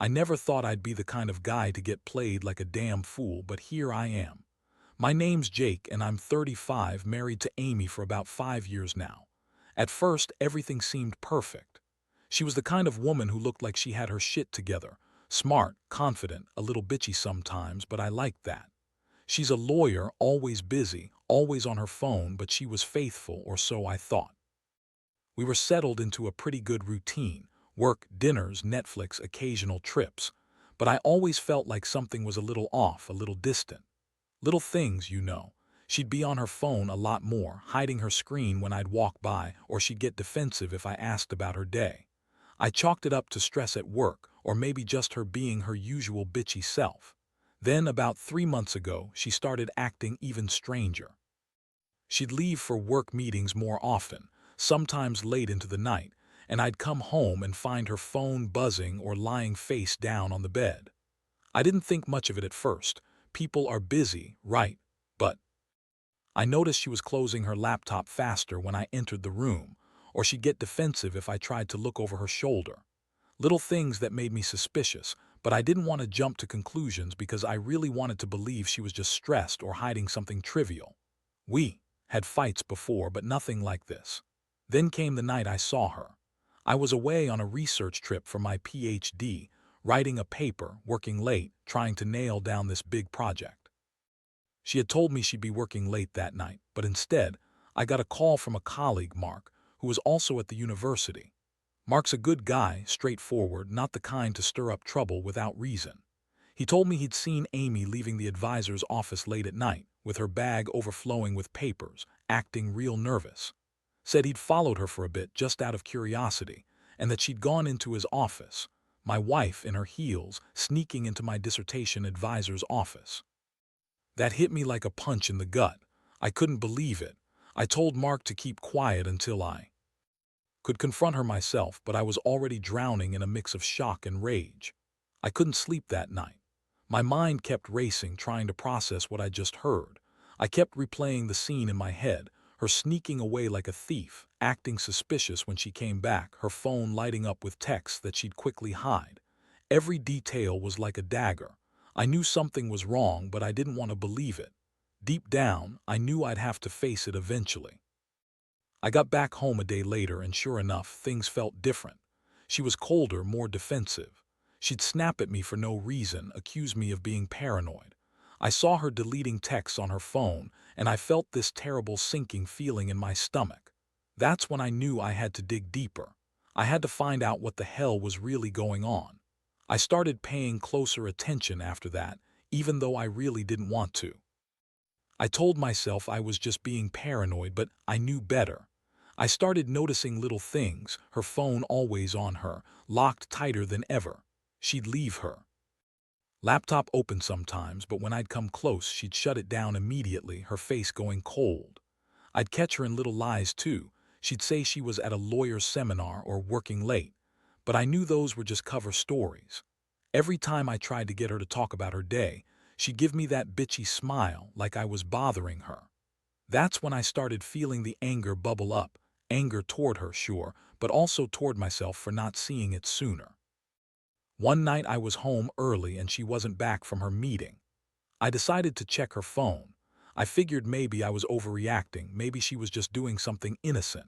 I never thought I'd be the kind of guy to get played like a damn fool, but here I am. My name's Jake, and I'm 35, married to Amy for about 5 years now. At first, everything seemed perfect. She was the kind of woman who looked like she had her shit together. Smart, confident, a little bitchy sometimes, but I liked that. She's a lawyer, always busy, always on her phone, but she was faithful, or so I thought. We were settled into a pretty good routine: work, dinners, Netflix, occasional trips. But I always felt like something was a little off, a little distant. Little things, you know. She'd be on her phone a lot more, hiding her screen when I'd walk by, or she'd get defensive if I asked about her day. I chalked it up to stress at work, or maybe just her being her usual bitchy self. Then, about 3 months ago, she started acting even stranger. She'd leave for work meetings more often, sometimes late into the night, and I'd come home and find her phone buzzing or lying face down on the bed. I didn't think much of it at first. People are busy, right? But I noticed she was closing her laptop faster when I entered the room, or she'd get defensive if I tried to look over her shoulder. Little things that made me suspicious, but I didn't want to jump to conclusions because I really wanted to believe she was just stressed or hiding something trivial. We had fights before, but nothing like this. Then came the night I saw her. I was away on a research trip for my PhD, writing a paper, working late, trying to nail down this big project. She had told me she'd be working late that night, but instead, I got a call from a colleague, Mark, who was also at the university. Mark's a good guy, straightforward, not the kind to stir up trouble without reason. He told me he'd seen Amy leaving the advisor's office late at night, with her bag overflowing with papers, acting real nervous. Said he'd followed her for a bit just out of curiosity, and that she'd gone into his office, my wife in her heels, sneaking into my dissertation advisor's office. That hit me like a punch in the gut. I couldn't believe it. I told Mark to keep quiet until I could confront her myself, but I was already drowning in a mix of shock and rage. I couldn't sleep that night. My mind kept racing, trying to process what I just heard. I kept replaying the scene in my head, her sneaking away like a thief, acting suspicious when she came back, her phone lighting up with texts that she'd quickly hide. Every detail was like a dagger. I knew something was wrong, but I didn't want to believe it. Deep down, I knew I'd have to face it eventually. I got back home a day later, and sure enough, things felt different. She was colder, more defensive. She'd snap at me for no reason, accuse me of being paranoid. I saw her deleting texts on her phone, and I felt this terrible sinking feeling in my stomach. That's when I knew I had to dig deeper. I had to find out what the hell was really going on. I started paying closer attention after that, even though I really didn't want to. I told myself I was just being paranoid, but I knew better. I started noticing little things: her phone always on her, locked tighter than ever. She'd leave her laptop open sometimes, but when I'd come close, she'd shut it down immediately, her face going cold. I'd catch her in little lies too. She'd say she was at a lawyer's seminar or working late, but I knew those were just cover stories. Every time I tried to get her to talk about her day, she'd give me that bitchy smile like I was bothering her. That's when I started feeling the anger bubble up, anger toward her, sure, but also toward myself for not seeing it sooner. One night I was home early and she wasn't back from her meeting. I decided to check her phone. I figured maybe I was overreacting, maybe she was just doing something innocent.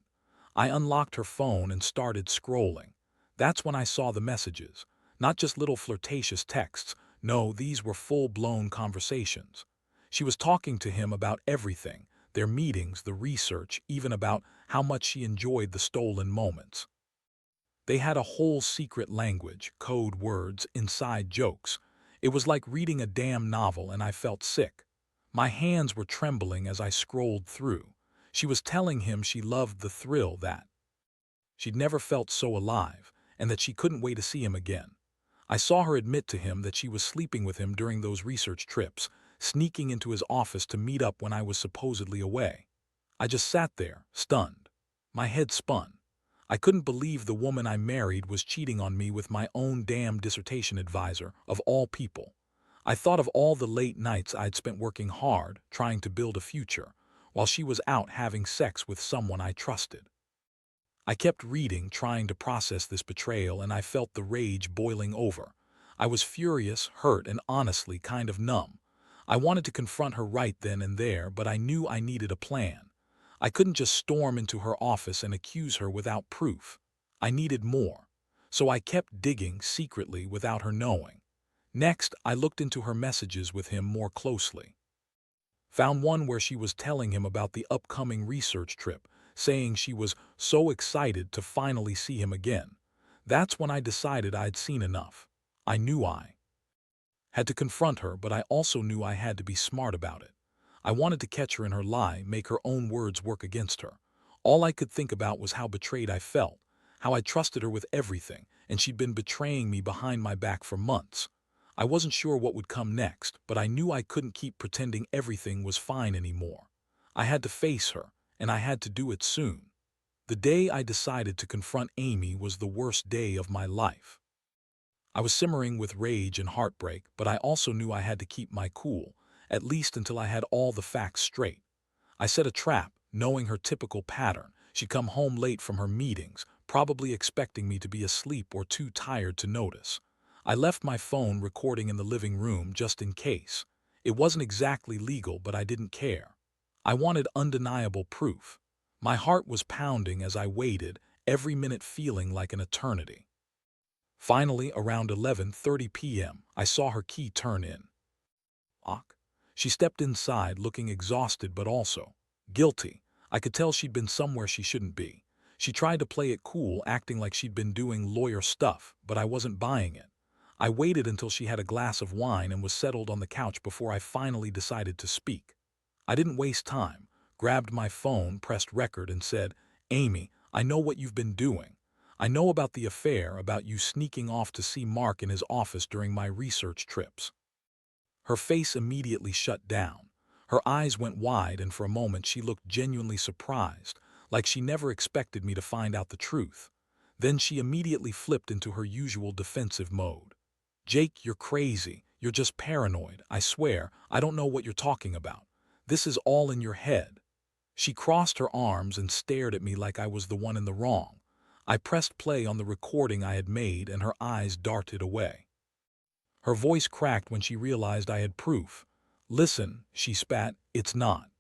I unlocked her phone and started scrolling. That's when I saw the messages. Not just little flirtatious texts. No, these were full-blown conversations. She was talking to him about everything: their meetings, the research, even about how much she enjoyed the stolen moments. They had a whole secret language, code words, inside jokes. It was like reading a damn novel, and I felt sick. My hands were trembling as I scrolled through. She was telling him she loved the thrill, that she'd never felt so alive, and that she couldn't wait to see him again. I saw her admit to him that she was sleeping with him during those research trips, sneaking into his office to meet up when I was supposedly away. I just sat there, stunned. My head spun. I couldn't believe the woman I married was cheating on me with my own damn dissertation advisor, of all people. I thought of all the late nights I'd spent working hard, trying to build a future, while she was out having sex with someone I trusted. I kept reading, trying to process this betrayal, and I felt the rage boiling over. I was furious, hurt, and honestly kind of numb. I wanted to confront her right then and there, but I knew I needed a plan. I couldn't just storm into her office and accuse her without proof. I needed more. So I kept digging secretly without her knowing. Next, I looked into her messages with him more closely. Found one where she was telling him about the upcoming research trip, saying she was so excited to finally see him again. That's when I decided I'd seen enough. I knew I had to confront her, but I also knew I had to be smart about it. I wanted to catch her in her lie, make her own words work against her. All I could think about was how betrayed I felt, how I trusted her with everything, and she'd been betraying me behind my back for months. I wasn't sure what would come next, but I knew I couldn't keep pretending everything was fine anymore. I had to face her, and I had to do it soon. The day I decided to confront Amy was the worst day of my life. I was simmering with rage and heartbreak, but I also knew I had to keep my cool, at least until I had all the facts straight. I set a trap, knowing her typical pattern. She'd come home late from her meetings, probably expecting me to be asleep or too tired to notice. I left my phone recording in the living room just in case. It wasn't exactly legal, but I didn't care. I wanted undeniable proof. My heart was pounding as I waited, every minute feeling like an eternity. Finally, around 11:30 p.m., I saw her key turn in. Lock. She stepped inside looking exhausted but also guilty. I could tell she'd been somewhere she shouldn't be. She tried to play it cool, acting like she'd been doing lawyer stuff, but I wasn't buying it. I waited until she had a glass of wine and was settled on the couch before I finally decided to speak. I didn't waste time, grabbed my phone, pressed record, and said, "Amy, I know what you've been doing. I know about the affair, about you sneaking off to see Mark in his office during my research trips." Her face immediately shut down. Her eyes went wide, and for a moment she looked genuinely surprised, like she never expected me to find out the truth. Then she immediately flipped into her usual defensive mode. "Jake, you're crazy. You're just paranoid. I swear, I don't know what you're talking about. This is all in your head." She crossed her arms and stared at me like I was the one in the wrong. I pressed play on the recording I had made, and her eyes darted away. Her voice cracked when she realized I had proof. "Listen," she spat, "it's not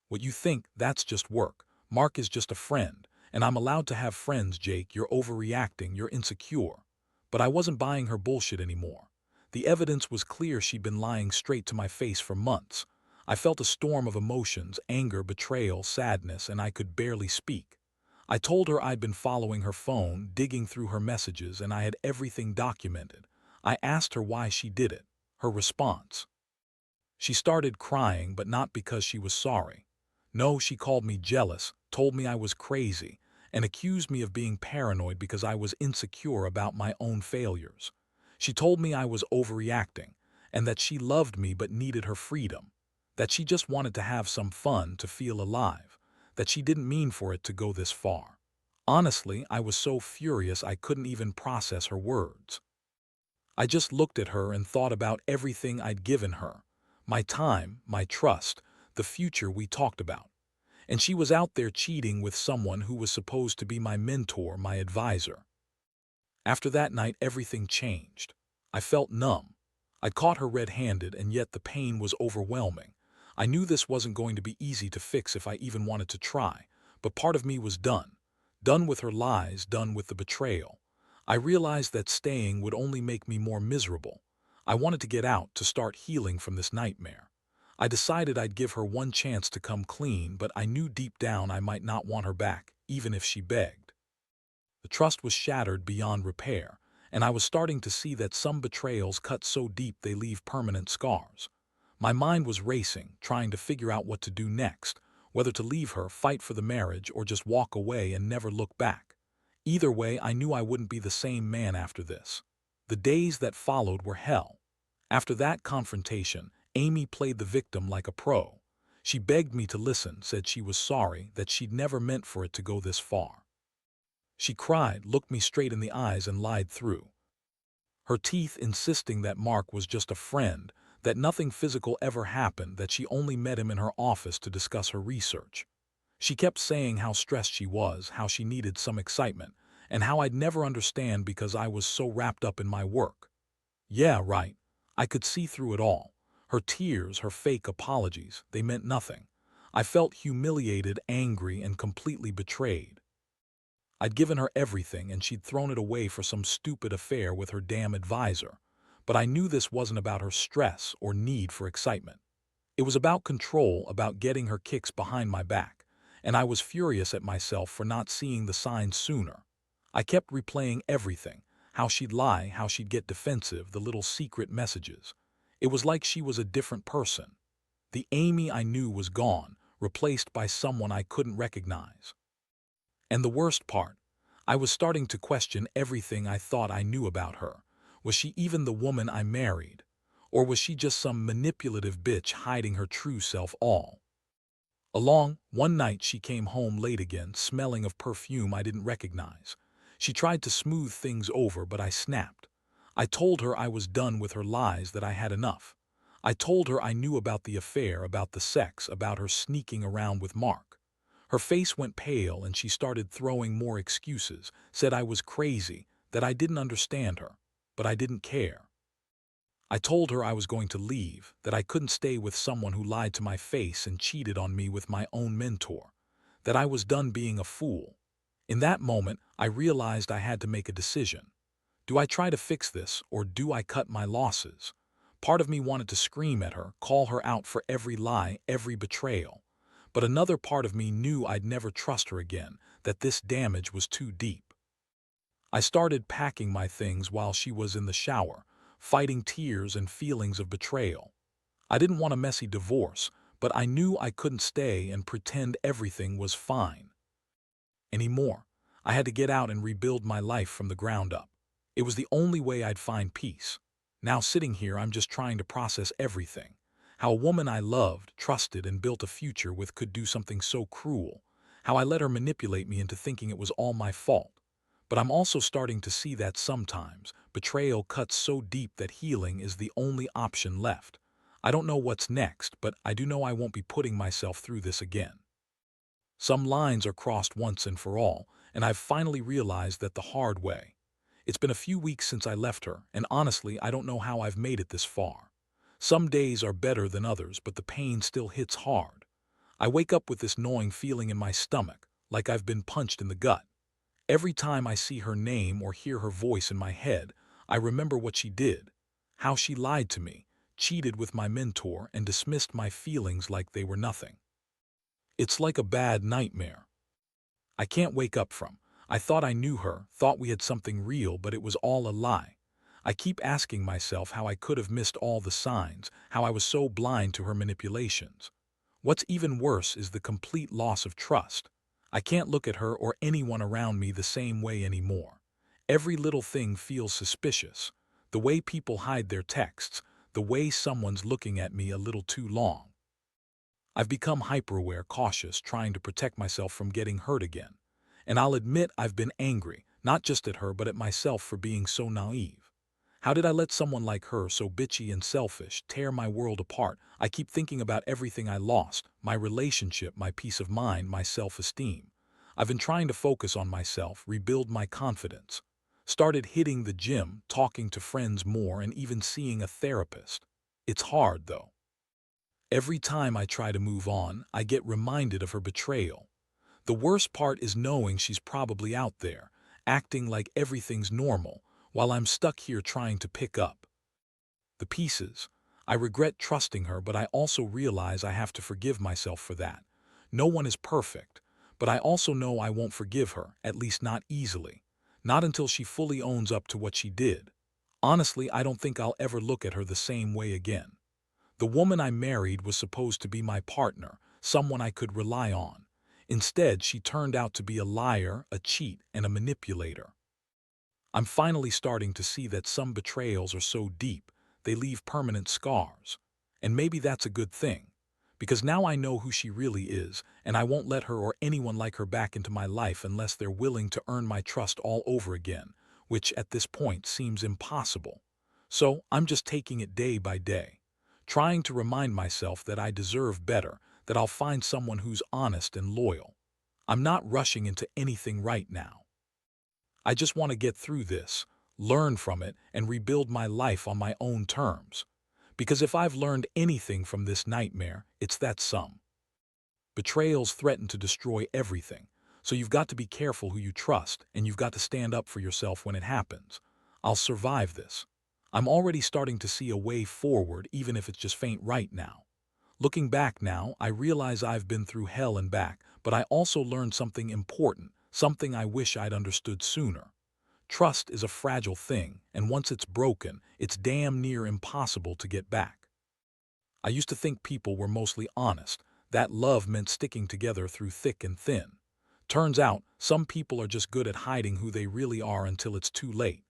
what you think. That's just work. Mark is just a friend, and I'm allowed to have friends, Jake. You're overreacting, you're insecure." But I wasn't buying her bullshit anymore. The evidence was clear. She'd been lying straight to my face for months. I felt a storm of emotions, anger, betrayal, sadness, and I could barely speak. I told her I'd been following her phone, digging through her messages, and I had everything documented. I asked her why she did it. Her response: she started crying, but not because she was sorry. No, she called me jealous, told me I was crazy, and accused me of being paranoid because I was insecure about my own failures. She told me I was overreacting, and that she loved me but needed her freedom, that she just wanted to have some fun, to feel alive, that she didn't mean for it to go this far. Honestly, I was so furious I couldn't even process her words. I just looked at her and thought about everything I'd given her. My time, my trust, the future we talked about. And she was out there cheating with someone who was supposed to be my mentor, my advisor. After that night, everything changed. I felt numb. I'd caught her red-handed, and yet the pain was overwhelming. I knew this wasn't going to be easy to fix if I even wanted to try, but part of me was done. Done with her lies, done with the betrayal. I realized that staying would only make me more miserable. I wanted to get out, to start healing from this nightmare. I decided I'd give her one chance to come clean, but I knew deep down I might not want her back, even if she begged. The trust was shattered beyond repair, and I was starting to see that some betrayals cut so deep they leave permanent scars. My mind was racing, trying to figure out what to do next, whether to leave her, fight for the marriage, or just walk away and never look back. Either way, I knew I wouldn't be the same man after this. The days that followed were hell. After that confrontation, Amy played the victim like a pro. She begged me to listen, said she was sorry, that she'd never meant for it to go this far. She cried, looked me straight in the eyes, and lied through her teeth, insisting that Mark was just a friend, that nothing physical ever happened, that she only met him in her office to discuss her research. She kept saying how stressed she was, how she needed some excitement, and how I'd never understand because I was so wrapped up in my work. Yeah, right. I could see through it all. Her tears, her fake apologies, they meant nothing. I felt humiliated, angry, and completely betrayed. I'd given her everything and she'd thrown it away for some stupid affair with her damn advisor. But I knew this wasn't about her stress or need for excitement. It was about control, about getting her kicks behind my back, and I was furious at myself for not seeing the signs sooner. I kept replaying everything, how she'd lie, how she'd get defensive, the little secret messages. It was like she was a different person. The Amy I knew was gone, replaced by someone I couldn't recognize. And the worst part, I was starting to question everything I thought I knew about her. Was she even the woman I married? Or was she just some manipulative bitch hiding her true self all along? One night she came home late again, smelling of perfume I didn't recognize. She tried to smooth things over, but I snapped. I told her I was done with her lies, that I had enough. I told her I knew about the affair, about the sex, about her sneaking around with Mark. Her face went pale and she started throwing more excuses, said I was crazy, that I didn't understand her. But I didn't care. I told her I was going to leave, that I couldn't stay with someone who lied to my face and cheated on me with my own mentor, that I was done being a fool. In that moment, I realized I had to make a decision. Do I try to fix this, or do I cut my losses? Part of me wanted to scream at her, call her out for every lie, every betrayal. But another part of me knew I'd never trust her again, that this damage was too deep. I started packing my things while she was in the shower, fighting tears and feelings of betrayal. I didn't want a messy divorce, but I knew I couldn't stay and pretend everything was fine anymore. I had to get out and rebuild my life from the ground up. It was the only way I'd find peace. Now sitting here, I'm just trying to process everything. How a woman I loved, trusted, and built a future with could do something so cruel. How I let her manipulate me into thinking it was all my fault. But I'm also starting to see that sometimes betrayal cuts so deep that healing is the only option left. I don't know what's next, but I do know I won't be putting myself through this again. Some lines are crossed once and for all, and I've finally realized that the hard way. It's been a few weeks since I left her, and honestly, I don't know how I've made it this far. Some days are better than others, but the pain still hits hard. I wake up with this gnawing feeling in my stomach, like I've been punched in the gut. Every time I see her name or hear her voice in my head, I remember what she did, how she lied to me, cheated with my mentor, and dismissed my feelings like they were nothing. It's like a bad nightmare I can't wake up from. I thought I knew her, thought we had something real, but it was all a lie. I keep asking myself how I could have missed all the signs, how I was so blind to her manipulations. What's even worse is the complete loss of trust. I can't look at her or anyone around me the same way anymore. Every little thing feels suspicious. The way people hide their texts, the way someone's looking at me a little too long. I've become hyper-aware, cautious, trying to protect myself from getting hurt again. And I'll admit I've been angry, not just at her but at myself for being so naive. How did I let someone like her, so bitchy and selfish, tear my world apart? I keep thinking about everything I lost, my relationship, my peace of mind, my self-esteem. I've been trying to focus on myself, rebuild my confidence. Started hitting the gym, talking to friends more, and even seeing a therapist. It's hard, though. Every time I try to move on, I get reminded of her betrayal. The worst part is knowing she's probably out there, acting like everything's normal, while I'm stuck here trying to pick up the pieces. I regret trusting her, but I also realize I have to forgive myself for that. No one is perfect, but I also know I won't forgive her, at least not easily. Not until she fully owns up to what she did. Honestly, I don't think I'll ever look at her the same way again. The woman I married was supposed to be my partner, someone I could rely on. Instead, she turned out to be a liar, a cheat, and a manipulator. I'm finally starting to see that some betrayals are so deep, they leave permanent scars. And maybe that's a good thing, because now I know who she really is, and I won't let her or anyone like her back into my life unless they're willing to earn my trust all over again, which at this point seems impossible. So I'm just taking it day by day, trying to remind myself that I deserve better, that I'll find someone who's honest and loyal. I'm not rushing into anything right now. I just want to get through this, learn from it, and rebuild my life on my own terms. Because if I've learned anything from this nightmare, it's that some betrayals threaten to destroy everything. So you've got to be careful who you trust, and you've got to stand up for yourself when it happens. I'll survive this. I'm already starting to see a way forward, even if it's just faint right now. Looking back now, I realize I've been through hell and back, but I also learned something important, something I wish I'd understood sooner. Trust is a fragile thing, and once it's broken, it's damn near impossible to get back. I used to think people were mostly honest, that love meant sticking together through thick and thin. Turns out, some people are just good at hiding who they really are until it's too late.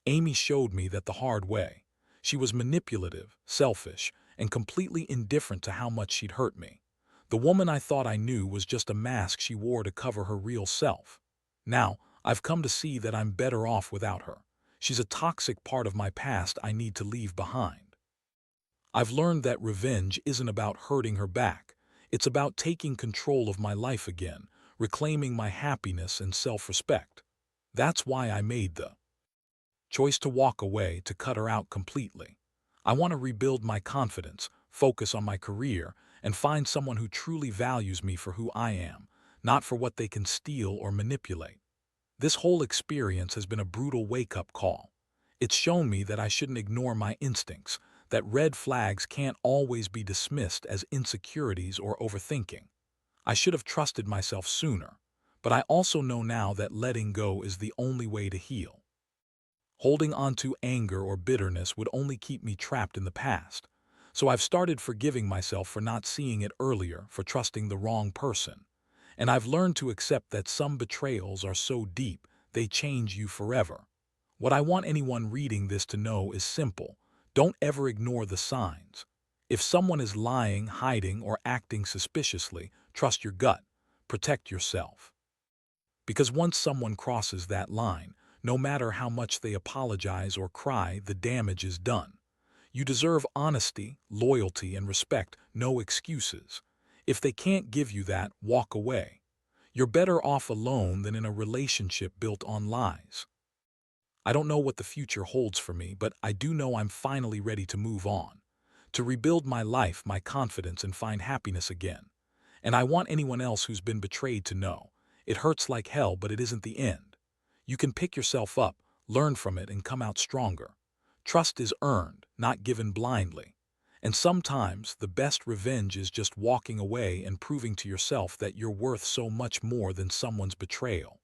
Amy showed me that the hard way. She was manipulative, selfish, and completely indifferent to how much she'd hurt me. The woman I thought I knew was just a mask she wore to cover her real self. Now, I've come to see that I'm better off without her. She's a toxic part of my past I need to leave behind. I've learned that revenge isn't about hurting her back. It's about taking control of my life again, reclaiming my happiness and self-respect. That's why I made the choice to walk away, to cut her out completely. I want to rebuild my confidence, focus on my career, and find someone who truly values me for who I am, not for what they can steal or manipulate. This whole experience has been a brutal wake-up call. It's shown me that I shouldn't ignore my instincts, that red flags can't always be dismissed as insecurities or overthinking. I should have trusted myself sooner, but I also know now that letting go is the only way to heal. Holding on to anger or bitterness would only keep me trapped in the past. So I've started forgiving myself for not seeing it earlier, for trusting the wrong person. And I've learned to accept that some betrayals are so deep, they change you forever. What I want anyone reading this to know is simple. Don't ever ignore the signs. If someone is lying, hiding, or acting suspiciously, trust your gut. Protect yourself. Because once someone crosses that line, no matter how much they apologize or cry, the damage is done. You deserve honesty, loyalty, and respect, no excuses. If they can't give you that, walk away. You're better off alone than in a relationship built on lies. I don't know what the future holds for me, but I do know I'm finally ready to move on, to rebuild my life, my confidence, and find happiness again. And I want anyone else who's been betrayed to know, it hurts like hell, but it isn't the end. You can pick yourself up, learn from it, and come out stronger. Trust is earned, not given blindly. And sometimes the best revenge is just walking away and proving to yourself that you're worth so much more than someone's betrayal.